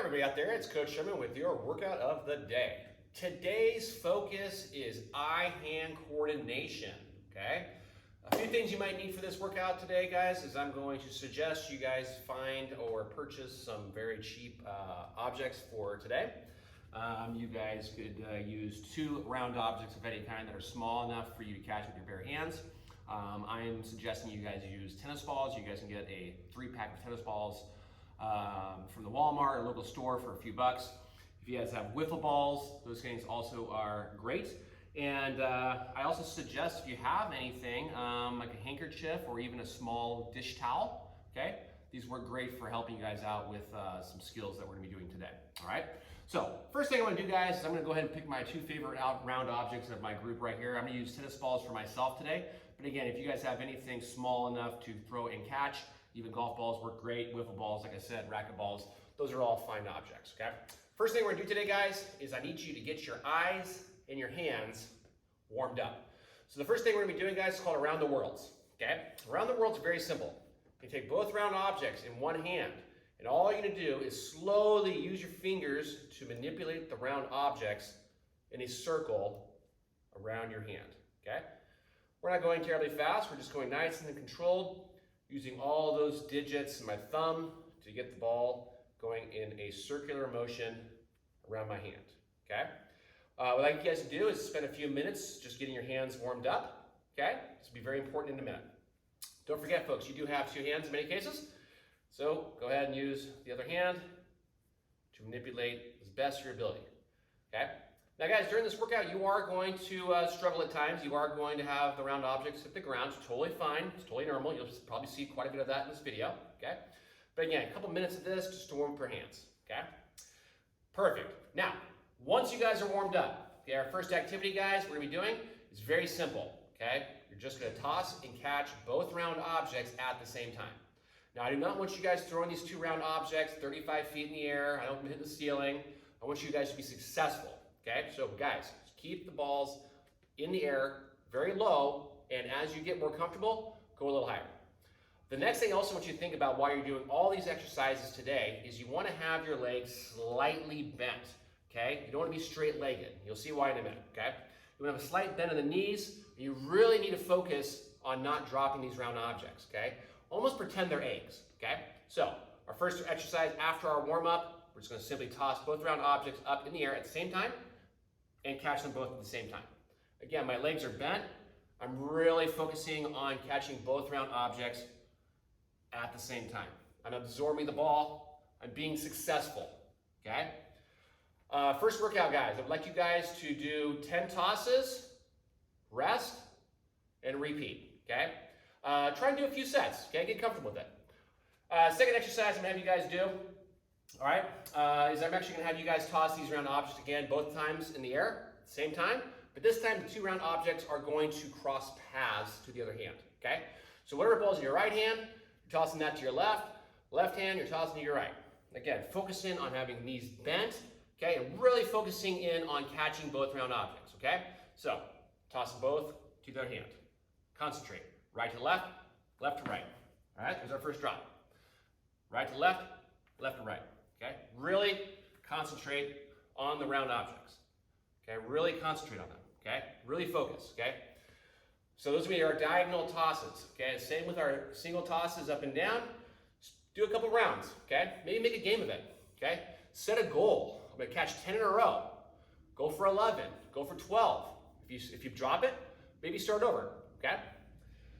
everybody out there, it's Coach Sherman with your workout of the day. Today's focus is eye-hand coordination, okay? A few things you might need for this workout today, guys, is I'm going to suggest you guys find or purchase some very cheap objects for today. You guys could use 2 round objects of any kind that are small enough for you to catch with your bare hands. I am suggesting you guys use tennis balls. You guys can get a 3-pack of tennis balls from the Walmart or local store for a few bucks. If you guys have wiffle balls, those things also are great. And I also suggest if you have anything like a handkerchief or even a small dish towel, okay? These work great for helping you guys out with some skills that we're gonna be doing today, all right? So first thing I wanna do, guys, is I'm gonna go ahead and pick my 2 favorite round objects of my group right here. I'm gonna use tennis balls for myself today. But again, if you guys have anything small enough to throw and catch, even golf balls work great, wiffle balls, like I said, racket balls, those are all fine objects, okay? First thing we're gonna do today, guys, is I need you to get your eyes and your hands warmed up. So the first thing we're gonna be doing, guys, is called around the worlds, okay? Around the worlds is very simple. You take both round objects in one hand, and all you're gonna do is slowly use your fingers to manipulate the round objects in a circle around your hand, okay? We're not going terribly fast, we're just going nice and controlled, using all those digits and my thumb to get the ball going in a circular motion around my hand, okay? What I'd like you guys to do is spend a few minutes just getting your hands warmed up, okay? This will be very important in a minute. Don't forget, folks, you do have 2 hands in many cases, so go ahead and use the other hand to manipulate as best your ability, okay? Now, guys, during this workout, you are going to struggle at times. You are going to have the round objects hit the ground. It's totally fine. It's totally normal. You'll probably see quite a bit of that in this video, okay? But again, a couple minutes of this just to warm up your hands, okay? Perfect. Now, once you guys are warmed up, okay, our first activity, guys, we're going to be doing is very simple, okay? You're just going to toss and catch both round objects at the same time. Now, I do not want you guys throwing these 2 round objects 35 feet in the air. I don't want them to hit the ceiling. I want you guys to be successful. Okay, so guys, keep the balls in the air, very low, and as you get more comfortable, go a little higher. The next thing I also want you to think about while you're doing all these exercises today is you want to have your legs slightly bent, okay? You don't want to be straight-legged. You'll see why in a minute, okay? You want to have a slight bend in the knees, and you really need to focus on not dropping these round objects, okay? Almost pretend they're eggs, okay? So, our first exercise after our warm-up, we're just going to simply toss both round objects up in the air at the same time, and catch them both at the same time. Again, my legs are bent. I'm really focusing on catching both round objects at the same time. I'm absorbing the ball. I'm being successful, okay? First workout, guys. I'd like you guys to do 10 tosses, rest, and repeat, okay? Try and do a few sets, okay? Get comfortable with it. Second exercise I'm gonna have you guys do, all right, is I'm actually gonna have you guys toss these round objects again, both times in the air, at the same time, but this time the 2 round objects are going to cross paths to the other hand, okay? So whatever ball's in your right hand, you're tossing that to your left hand, you're tossing to your right. Again, focus in on having knees bent, okay, and really focusing in on catching both round objects, okay? So, toss them both to the other hand. Concentrate, right to left to right. All right, here's our first drop. Right to left to right. Okay, really concentrate on the round objects. Okay, really concentrate on them. Okay, really focus. Okay, so those will be our diagonal tosses. Okay, same with our single tosses up and down. Just do a couple rounds. Okay, maybe make a game of it. Okay, set a goal. I'm gonna catch 10 in a row. Go for 11. Go for 12. If you drop it, maybe start over. Okay.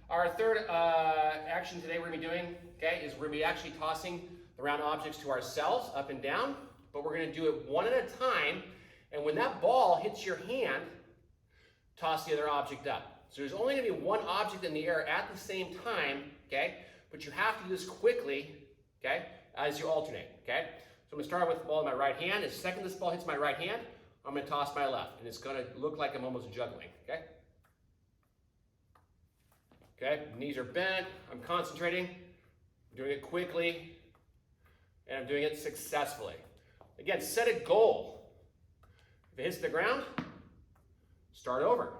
Our third action today we're gonna be doing, okay, is we're gonna be actually tossing the round objects to ourselves up and down, but we're gonna do it one at a time, and when that ball hits your hand, toss the other object up. So there's only gonna be one object in the air at the same time, okay, but you have to do this quickly, okay, as you alternate, okay? So I'm gonna start with the ball in my right hand. The second this ball hits my right hand, I'm gonna toss my left, and it's gonna look like I'm almost juggling, okay? Okay, knees are bent, I'm concentrating, I'm doing it quickly, and I'm doing it successfully. Again, set a goal. If it hits the ground, start over.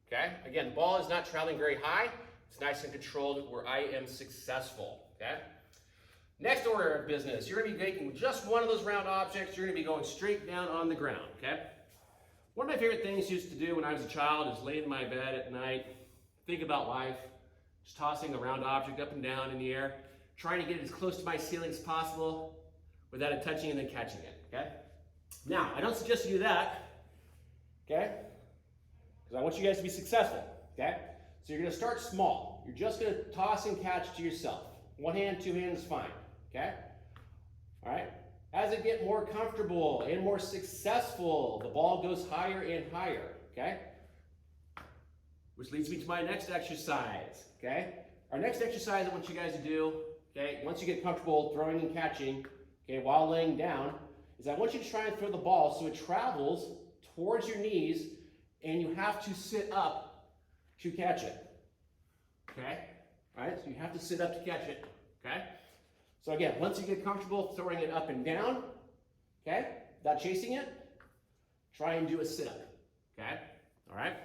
Okay, again, the ball is not traveling very high. It's nice and controlled where I am successful, okay? Next order of business, you're going to be taking just one of those round objects, you're going to be going straight down on the ground, okay? One of my favorite things used to do when I was a child is lay in my bed at night, think about life, just tossing a round object up and down in the air, trying to get it as close to my ceiling as possible without it touching and then catching it, okay? Now, I don't suggest you do that, okay? Because I want you guys to be successful, okay? So you're going to start small. You're just going to toss and catch to yourself. One hand, two hands is fine, okay? All right? As it gets more comfortable and more successful, the ball goes higher and higher, okay? Which leads me to my next exercise, okay? Our next exercise I want you guys to do, okay, once you get comfortable throwing and catching, okay, while laying down, is I want you to try and throw the ball so it travels towards your knees and you have to sit up to catch it, okay? All right, so you have to sit up to catch it, okay? So again, once you get comfortable throwing it up and down, okay, without chasing it, try and do a sit-up, okay? All right?